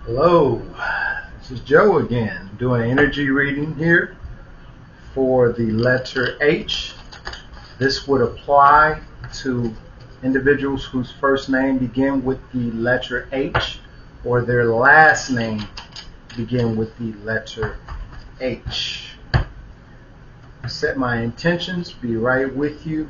Hello, this is Joe again, doing an energy reading here for the letter H. This would apply to individuals whose first name begin with the letter H or their last name begin with the letter H. I set my intentions, be right with you.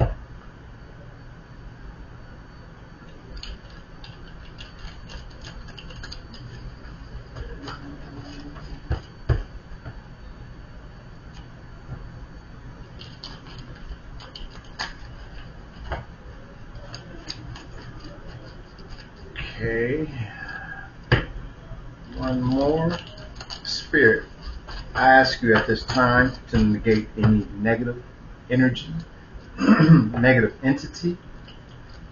Okay, one more. Spirit, I ask you at this time to negate any negative energy, negative entity,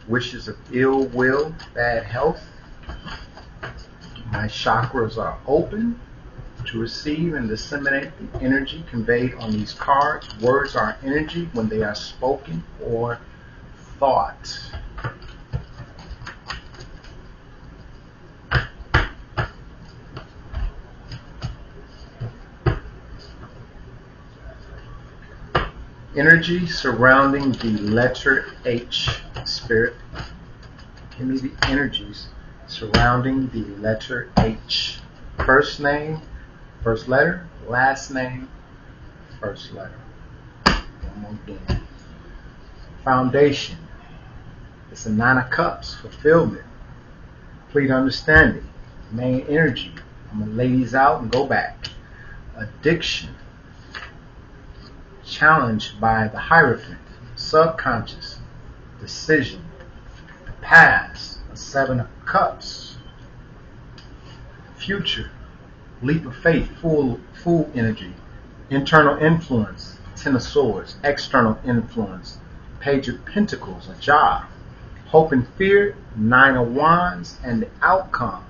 wishes of ill will, bad health. My chakras are open to receive and disseminate the energy conveyed on these cards. Words are energy when they are spoken or thought. Energy surrounding the letter H. Spirit, give me the energies surrounding the letter H. First name, first letter, last name, first letter. One more again. Foundation. It's a Nine of Cups, fulfillment, complete understanding. Main energy. I'm going to lay these out and go back. Addiction. Challenged by the Hierophant, subconscious, decision, the past, a Seven of Cups, future, leap of faith, full energy, internal influence, Ten of Swords, external influence, Page of Pentacles, a job, hope and fear, Nine of Wands, and the outcome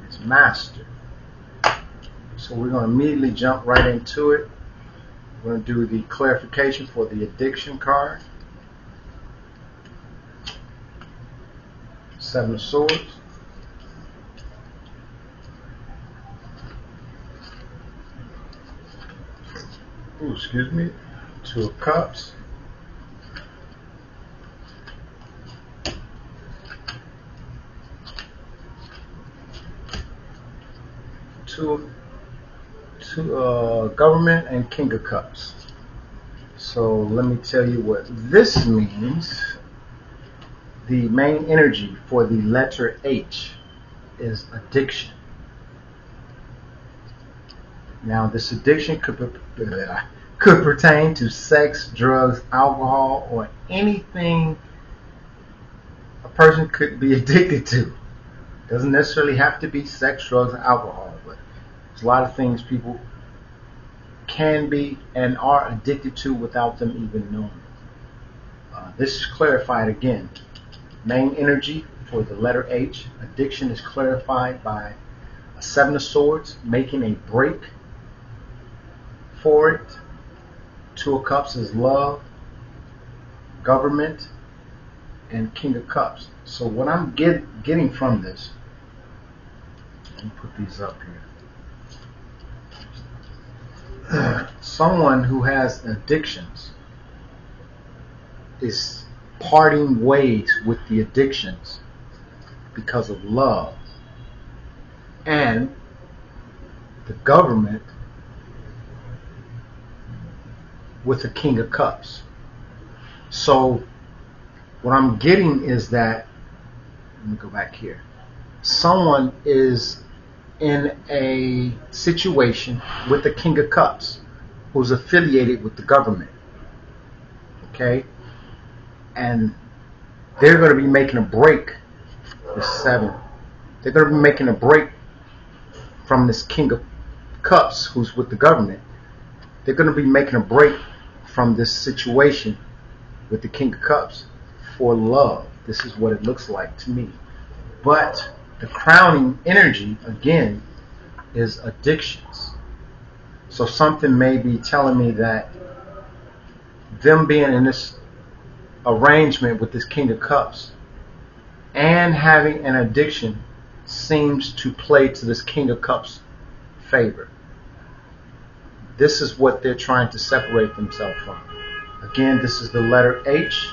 is Master. So we're going to immediately jump right into it. We're going to do the clarification for the addiction card. Seven of Swords. Ooh, excuse me. Two of Cups. Government and King of Cups. So let me tell you what this means. The main energy for the letter H is addiction. Now this addiction could pertain to sex, drugs, alcohol, or anything a person could be addicted to. Doesn't necessarily have to be sex, drugs, and alcohol, but there's a lot of things people can be and are addicted to without them even knowing. This is clarified again. Main energy for the letter H. Addiction is clarified by a Seven of Swords, making a break for it. Two of Cups is love, government, and King of Cups. So what I'm getting from this, let me put these up here. Someone who has addictions is parting ways with the addictions because of love, and the government with the King of Cups. So what I'm getting is that, let me go back here, someone is in a situation with the King of Cups who's affiliated with the government, okay, and they're going to be making a break. This seven, they're going to be making a break from this King of Cups who's with the government. They're going to be making a break from this situation with the King of Cups for love. This is what it looks like to me. But the crowning energy, again, is addictions. So something may be telling me that them being in this arrangement with this King of Cups and having an addiction seems to play to this King of Cups favor. This is what they're trying to separate themselves from. Again, this is the letter H.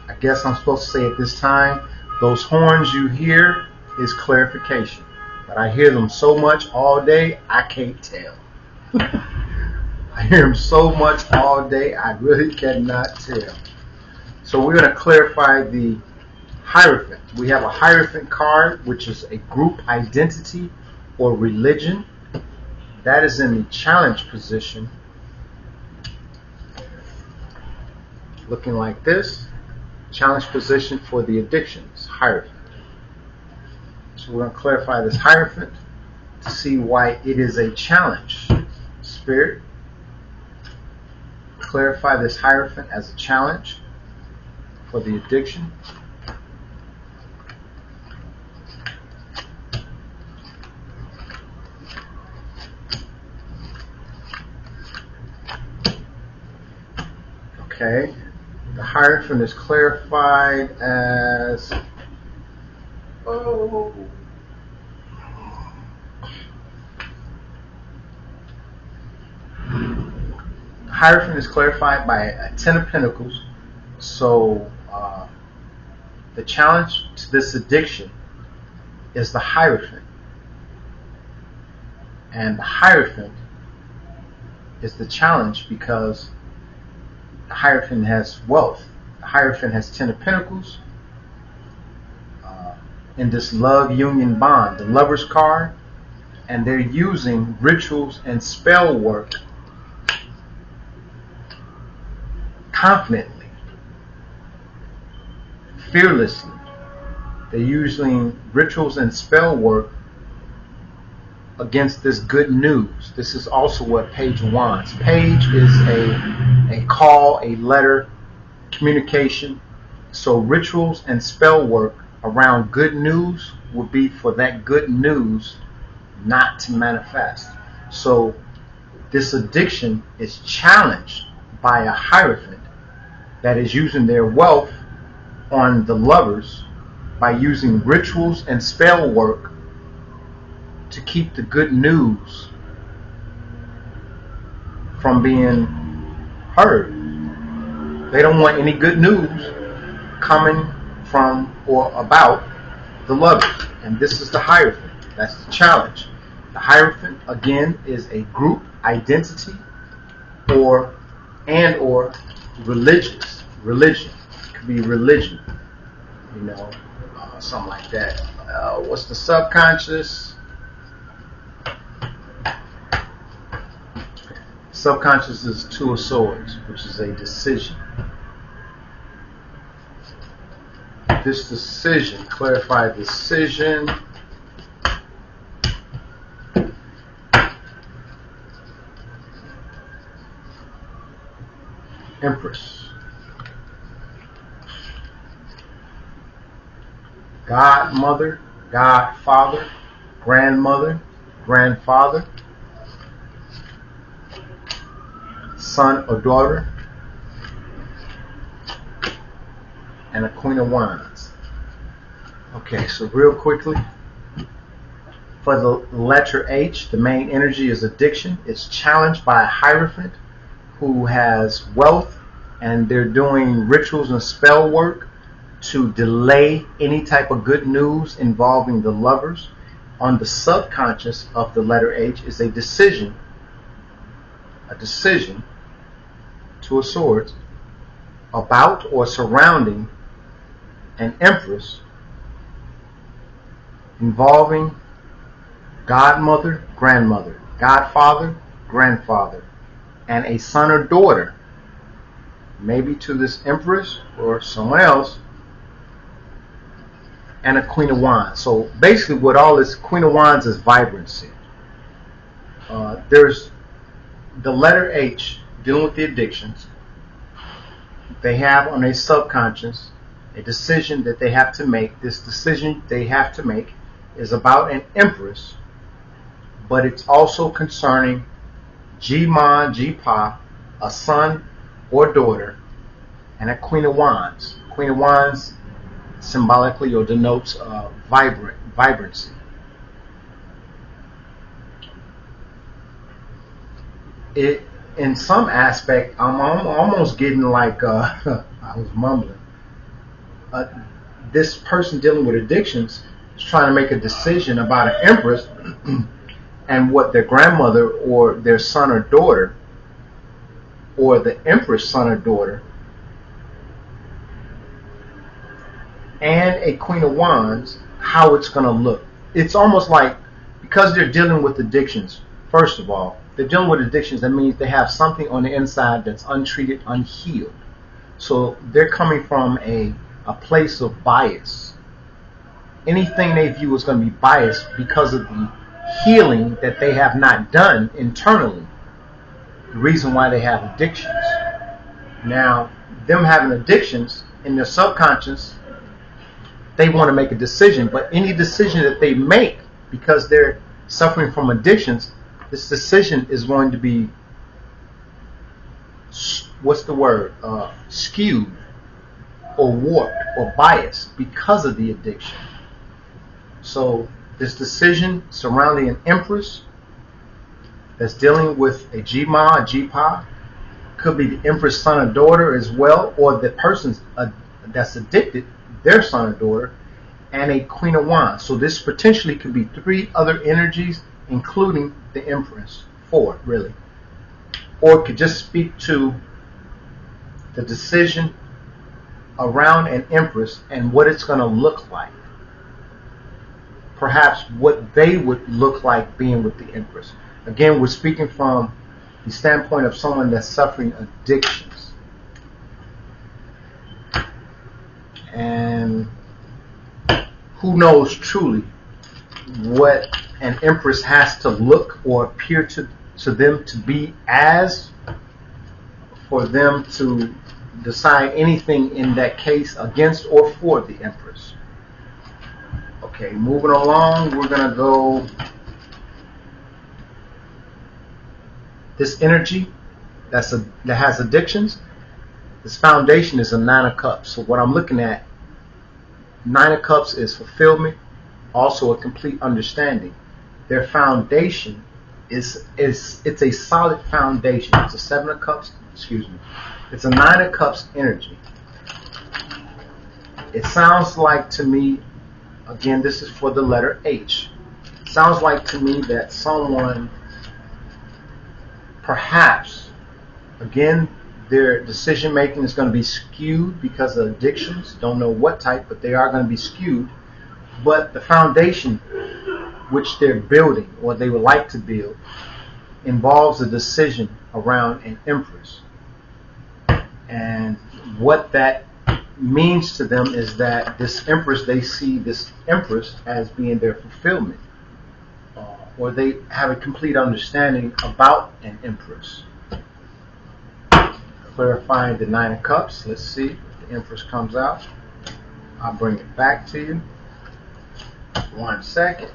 I guess I'm supposed to say at this time, those horns you hear is clarification. But I hear them so much all day, I can't tell. I hear them so much all day, I really cannot tell. So we're going to clarify the Hierophant. We have a Hierophant card, which is a group identity or religion. That is in the challenge position, looking like this. Challenge position for the addictions, Hierophant. So we're going to clarify this Hierophant to see why it is a challenge. Spirit, clarify this Hierophant as a challenge for the addiction. Okay, the Hierophant is clarified as Hierophant is clarified by a Ten of Pentacles. So the challenge to this addiction is the Hierophant, and the Hierophant is the challenge because the Hierophant has wealth. The Hierophant has Ten of Pentacles. In this love union bond, the Lover's card, and they're using rituals and spell work confidently, fearlessly. They're using rituals and spell work against this good news. This is also what Page of Wands. Page is a call, a letter, communication. So rituals and spell work around good news would be for that good news not to manifest. So this addiction is challenged by a Hierophant that is using their wealth on the lovers by using rituals and spell work to keep the good news from being heard. They don't want any good news coming from or about the lovers. And this is the Hierophant. That's the challenge. The Hierophant, again, is a group identity or religious. Religion. It could be religion. You know, something like that. What's the subconscious? Subconscious is Two of Swords, which is a decision. This decision, clarify decision. Empress. Godmother, godfather, grandmother, grandfather, son or daughter, and a Queen of Wands. Okay, so real quickly, for the letter H, the main energy is addiction. It's challenged by a Hierophant who has wealth, and they're doing rituals and spell work to delay any type of good news involving the lovers. On the subconscious of the letter H is a decision, Two of Swords, about or surrounding an Empress involving godmother, grandmother, godfather, grandfather, and a son or daughter, maybe to this Empress or someone else, and a Queen of Wands. So basically what all this Queen of Wands is vibrancy. There's the letter H dealing with the addictions. They have on a subconscious a decision that they have to make. This decision they have to make is about an Empress, but it's also concerning G-Man, G-Pa, a son or daughter, and a Queen of Wands. Queen of Wands symbolically or denotes vibrancy. It, in some aspect, I'm almost getting like I was mumbling. This person dealing with addictions is trying to make a decision about an empress and what their grandmother or their son or daughter, or the empress son or daughter, and a Queen of Wands, how it's going to look. It's almost like, because they're dealing with addictions, first of all, they're dealing with addictions, that means they have something on the inside that's untreated, unhealed. So they're coming from a place of bias. Anything they view is going to be biased because of the healing that they have not done internally. The reason why they have addictions. Now, them having addictions in their subconscious, they want to make a decision, but any decision that they make, because they're suffering from addictions, this decision is going to be, what's the word, skewed or warped or biased because of the addiction. So this decision surrounding an empress that's dealing with a G-Ma, a G-Pa, could be the empress son or daughter as well, or the person that's addicted, their son or daughter, and a Queen of Wands. So this potentially could be 3 other energies, including the empress. 4, really. Or it could just speak to the decision around an empress and what it's going to look like. Perhaps what they would look like being with the empress. Again, we're speaking from the standpoint of someone that's suffering addictions. And who knows truly what an empress has to look or appear to them to be as, for them to decide anything in that case against or for the empress. Okay, moving along, we're going to go. This energy that has addictions, this foundation is a 9 of Cups. So what I'm looking at, 9 of Cups is fulfillment, also a complete understanding. Their foundation it's a solid foundation. It's a 7 of Cups, excuse me. It's a 9 of Cups energy. It sounds like to me, again, this is for the letter H. It sounds like to me that someone, perhaps, again, their decision making is going to be skewed because of addictions. Don't know what type, but they are going to be skewed. But the foundation which they're building, or they would like to build, involves a decision around an empress. And what that means to them is that this empress, they see this empress as being their fulfillment. Or they have a complete understanding about an empress. Clarifying the 9 of Cups. Let's see if the empress comes out. I'll bring it back to you. 1 second.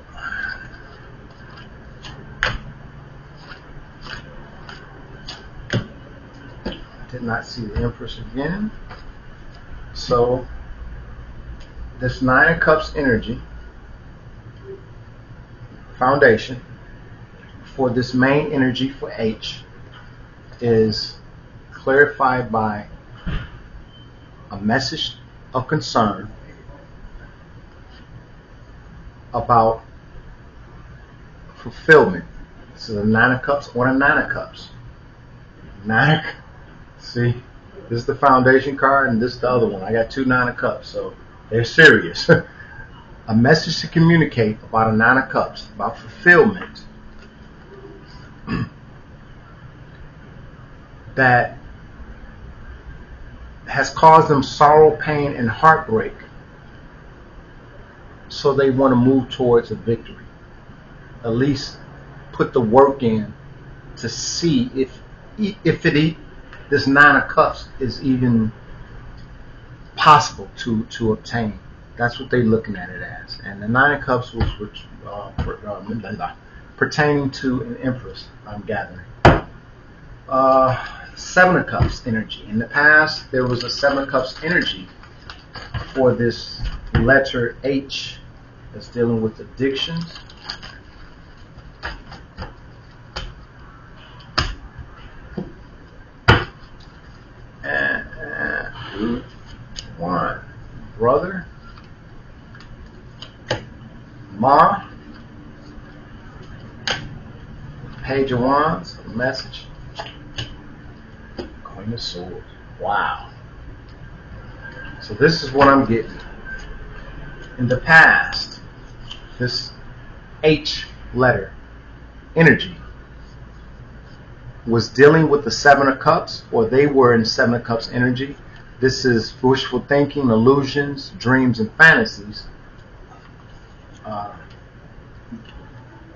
Did not see the empress again. So this 9 of Cups energy foundation for this main energy for H is clarified by a message of concern about fulfillment. This is a 9 of Cups or a 9 of Cups. See, this is the foundation card and this is the other one. I got 2 9 of Cups, so they're serious. A message to communicate about a 9 of Cups, about fulfillment. That has caused them sorrow, pain, and heartbreak. So they want to move towards a victory. At least put the work in to see if this 9 of Cups is even possible to obtain. That's what they're looking at it as. And the 9 of Cups was pertaining to an empress, I'm gathering. 7 of Cups energy. In the past, there was a 7 of Cups energy for this letter H that's dealing with addictions. And one, brother, Ma, Page of Wands, message, Queen of Swords. Wow. So this is what I'm getting. In the past, this H letter, energy, was dealing with the Seven of Cups, or they were in Seven of Cups energy. This is wishful thinking, illusions, dreams, and fantasies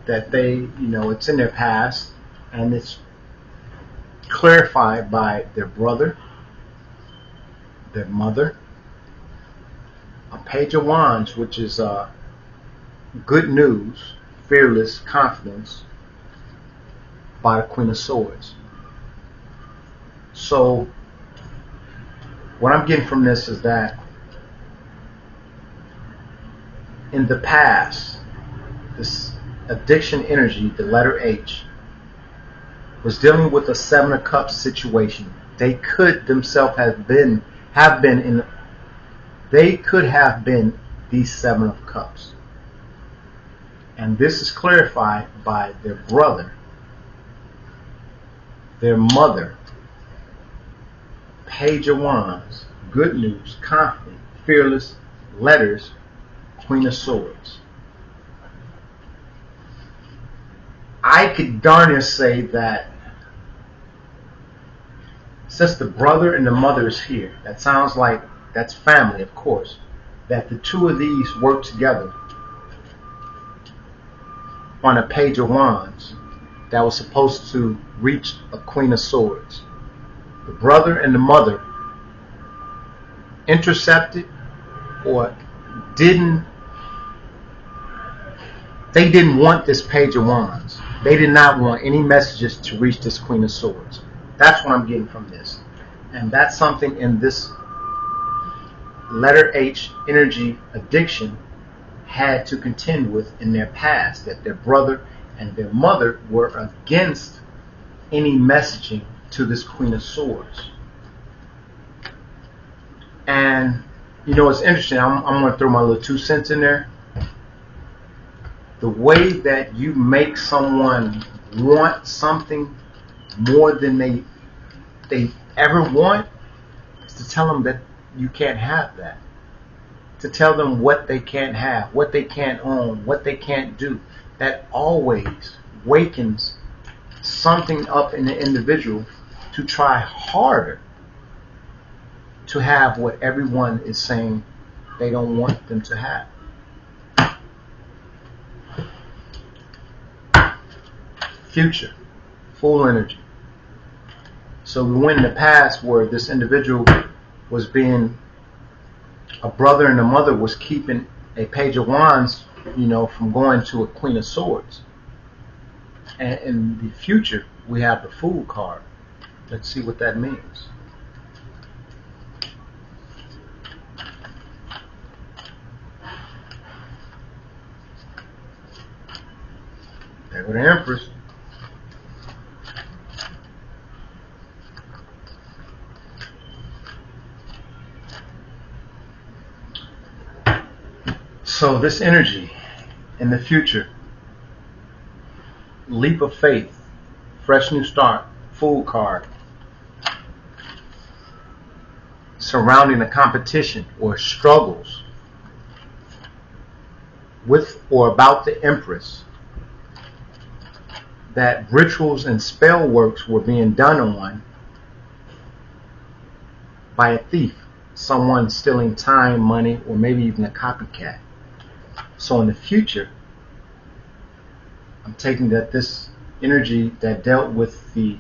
that they, it's in their past, and it's clarified by their brother, their mother. A Page of Wands, which is good news, fearless confidence, by the Queen of Swords. So what I'm getting from this is that in the past, this addiction energy, the letter H, was dealing with a Seven of Cups situation. They could themselves have been these Seven of Cups. And this is clarified by their brother, their mother, Page of Wands, good news, confident, fearless, letters, Queen of Swords. I could darn near say that since the brother and the mother is here, that sounds like that's family, of course, that the two of these work together on a Page of Wands that was supposed to reach a Queen of Swords. The brother and the mother intercepted or didn't want this Page of Wands. They did not want any messages to reach this Queen of Swords. That's what I'm getting from this. And that's something in this letter H energy addiction had to contend with in their past, that their brother and their mother were against any messaging to this Queen of Swords. And it's interesting, I'm going to throw my little 2 cents in there. The way that you make someone want something more than they ever want is to tell them that you can't have that. To tell them what they can't have, what they can't own, what they can't do. That always wakens something up in the individual to try harder to have what everyone is saying they don't want them to have. Future, full energy. So we went in the past where this individual was being a brother and a mother was keeping a Page of Wands, from going to a Queen of Swords. And in the future, we have the Fool card. Let's see what that means. There go the Empress. So this energy in the future, leap of faith, fresh new start, Fool card, surrounding a competition or struggles with or about the Empress, that rituals and spell works were being done on by a thief, someone stealing time, money, or maybe even a copycat. So in the future, I'm taking that this energy that dealt with the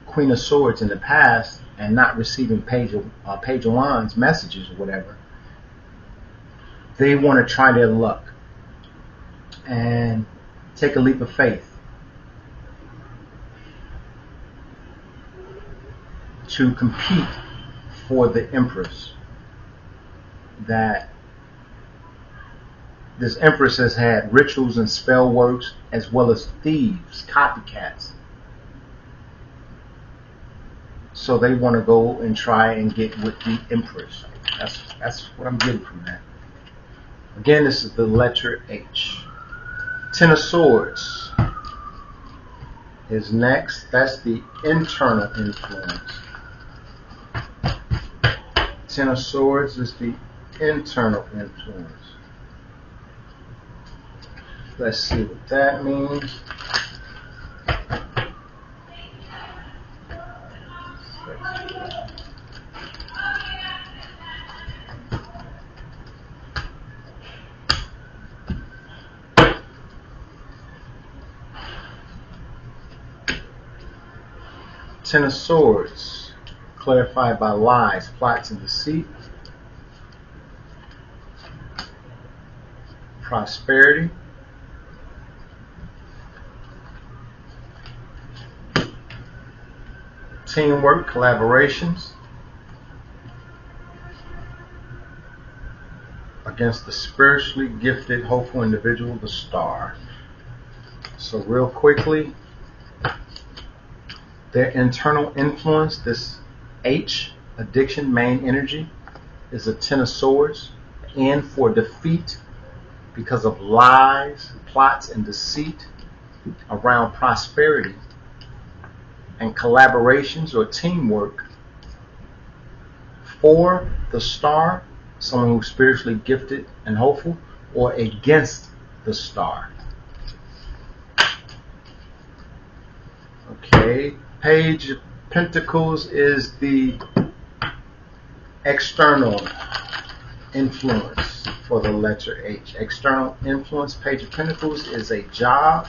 Queen of Swords in the past and not receiving Page of Wands messages or whatever, they want to try their luck and take a leap of faith to compete for the Empress, that This Empress has had rituals and spell works, as well as thieves, copycats. So they want to go and try and get with the Empress. That's what I'm getting from that. Again, this is the letter H. Ten of Swords is next. That's the internal influence. Ten of Swords is the internal influence. Let's see what that means. Ten of Swords, clarified by lies, plots, and deceit. Prosperity. Teamwork, collaborations. Against the spiritually gifted, hopeful individual, the Star. So real quickly, their internal influence, this H, addiction, main energy, is a Ten of Swords. N for defeat because of lies, plots, and deceit around prosperity and collaborations or teamwork. For the Star, someone who's spiritually gifted and hopeful, or against the Star. Okay, Page of Pentacles is the external influence for the letter H. External influence, Page of Pentacles, is a job.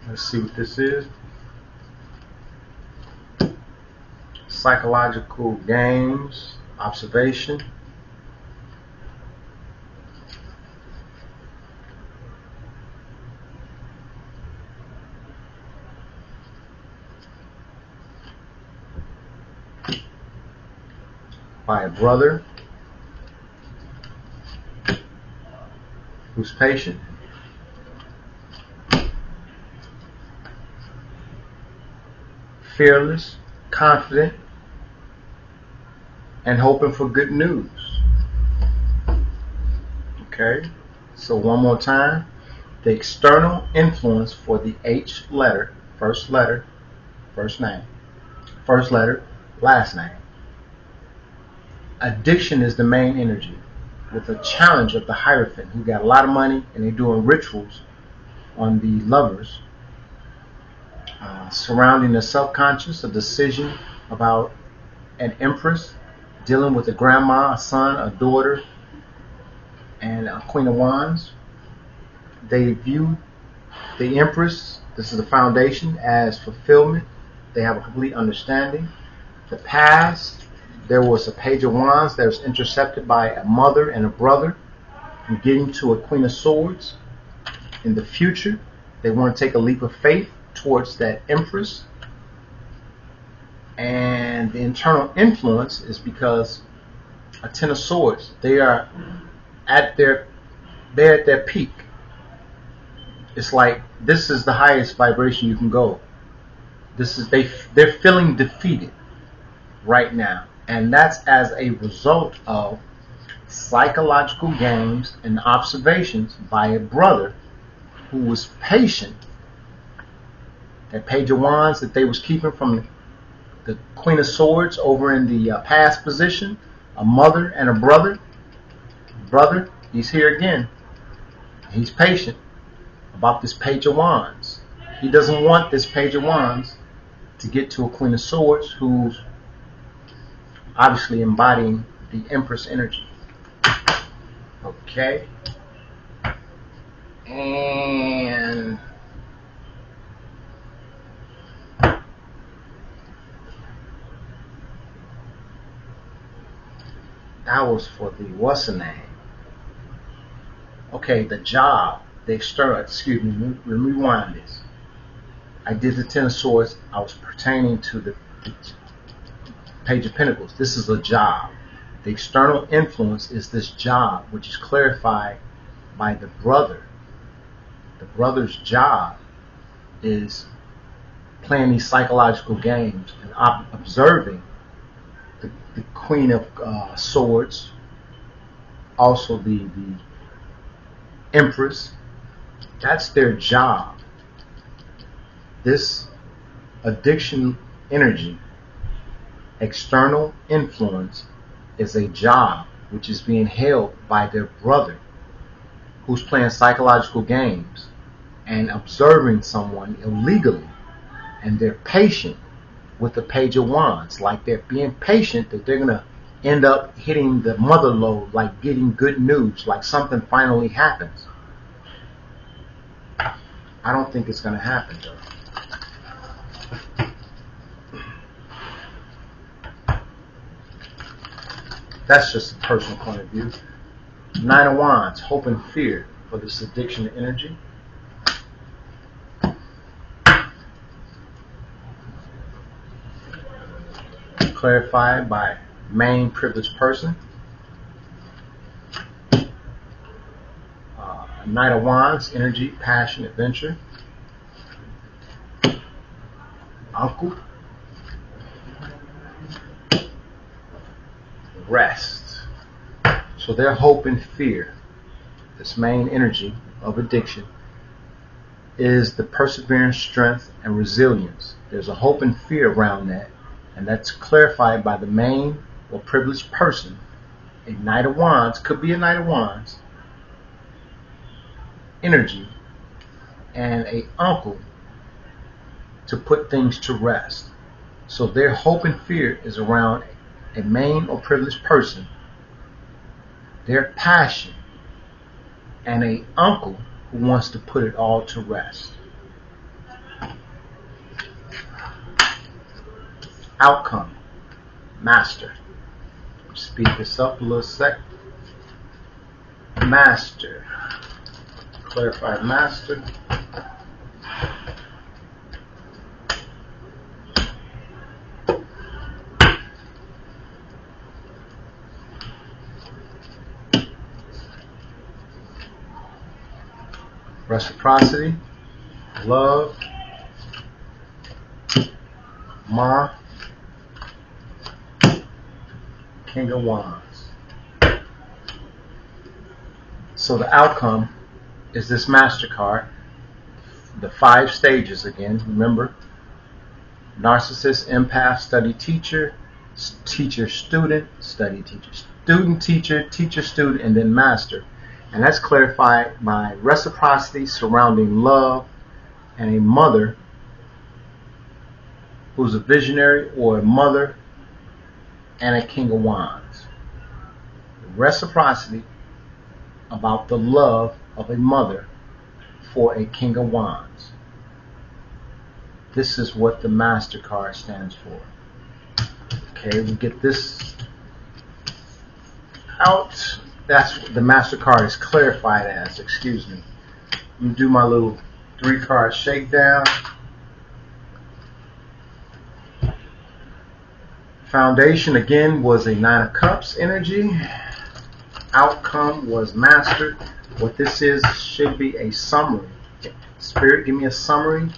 Let's see what this is. Psychological games, observation. By a brother who's patient. Fearless, confident, and hoping for good news. Okay, so one more time. The external influence for the H letter, first letter, first name, first letter, last name. Addiction is the main energy, with a challenge of the Hierophant, who got a lot of money and they're doing rituals on the lovers, surrounding the subconscious, a decision about an Empress, dealing with a grandma, a son, a daughter, and a Queen of Wands. They view the Empress, this is the foundation, as fulfillment. They have a complete understanding. The past, there was a Page of Wands that was intercepted by a mother and a brother, and getting to a Queen of Swords. In the future, they want to take a leap of faith towards that Empress. And the internal influence is because a Ten of Swords, they are at their peak. It's like this is the highest vibration you can go. This is they're feeling defeated right now, and that's as a result of psychological games and observations by a brother who was patient. That Page of Wands that they was keeping from the Queen of Swords over in the past position, a mother and a brother. Brother, he's here again. He's patient about this Page of Wands. He doesn't want this Page of Wands to get to a Queen of Swords who's obviously embodying the Empress energy. Okay. And that was for the what's the name? Okay, the job, the external, excuse me, let me rewind this. I did the Ten of Swords. I was pertaining to Page of Pentacles. This is a job. The external influence is this job, which is clarified by the brother. The brother's job is playing these psychological games and observing the Queen of Swords, also the Empress. That's their job. This addiction energy, external influence, is a job which is being held by their brother, who's playing psychological games and observing someone illegally. And they're patient with the Page of Wands. Like they're being patient that they're going to end up hitting the mother lode, like getting good news, like something finally happens. I don't think it's going to happen, though. That's just a personal point of view. Nine of Wands, hope and fear for this addiction energy. Clarified by main privileged person. Knight of Wands, energy, passion, adventure. Uncle. Rest. So their hope and fear, this main energy of addiction, is the perseverance, strength, and resilience. There's a hope and fear around that, and that's clarified by the main or privileged person. A Knight of Wands, could be a Knight of Wands, energy, and a uncle to put things to rest. So their hope and fear is around a main or privileged person, their passion, and a uncle who wants to put it all to rest. Outcome, Master. Speed this up a little sec. Master. Clarified Master. Reciprocity, love, Ma, King of Wands. So the outcome is this MasterCard, the 5 stages again, remember: narcissist, empath, study, teacher, teacher, student, study, teacher, student, teacher, teacher, student, and then master. And that's clarified by reciprocity surrounding love and a mother who's a visionary, or a mother and a King of Wands. Reciprocity about the love of a mother for a King of Wands. This is what the MasterCard stands for. Okay, we get this out. That's what the MasterCard is clarified as. Excuse me. Let me do my little 3-card shakedown. Foundation again was a 9 of Cups energy. Outcome was Master. What this is should be a summary. Spirit, give me a summary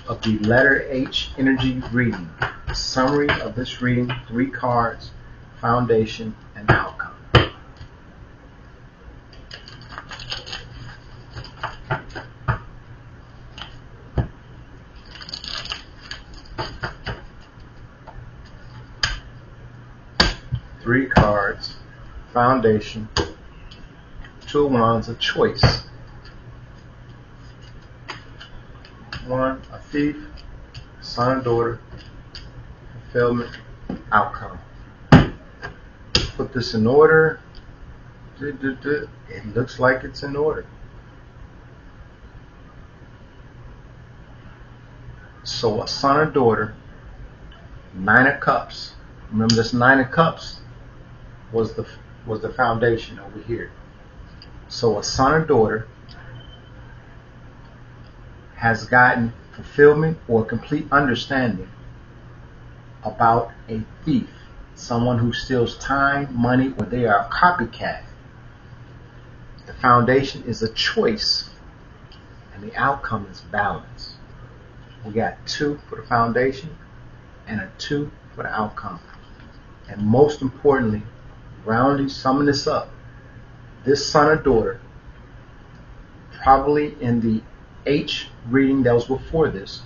of the letter H energy reading. A summary of this reading, 3 cards, foundation, and outcome. Three cards, foundation, 2 of Wands, a choice. 1, a thief, son and daughter, fulfillment, outcome. Put this in order. It looks like it's in order. So a son or daughter, 9 of Cups. Remember, this 9 of Cups was the foundation over here. So a son or daughter has gotten fulfillment or complete understanding about a thief someone who steals time, money, or they are a copycat. The foundation is a choice, and the outcome is balance. We got 2 for the foundation and a 2 for the outcome. And most importantly, rounding, summing this up, this son or daughter, probably in the H reading that was before this,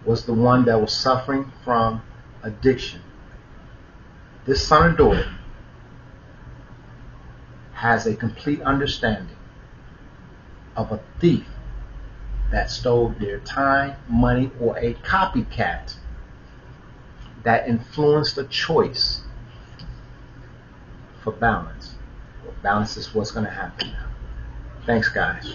was the one that was suffering from addiction. This son or daughter has a complete understanding of a thief that stole their time, money, or a copycat that influenced a choice for balance. Well, balance is what's going to happen now. Thanks, guys.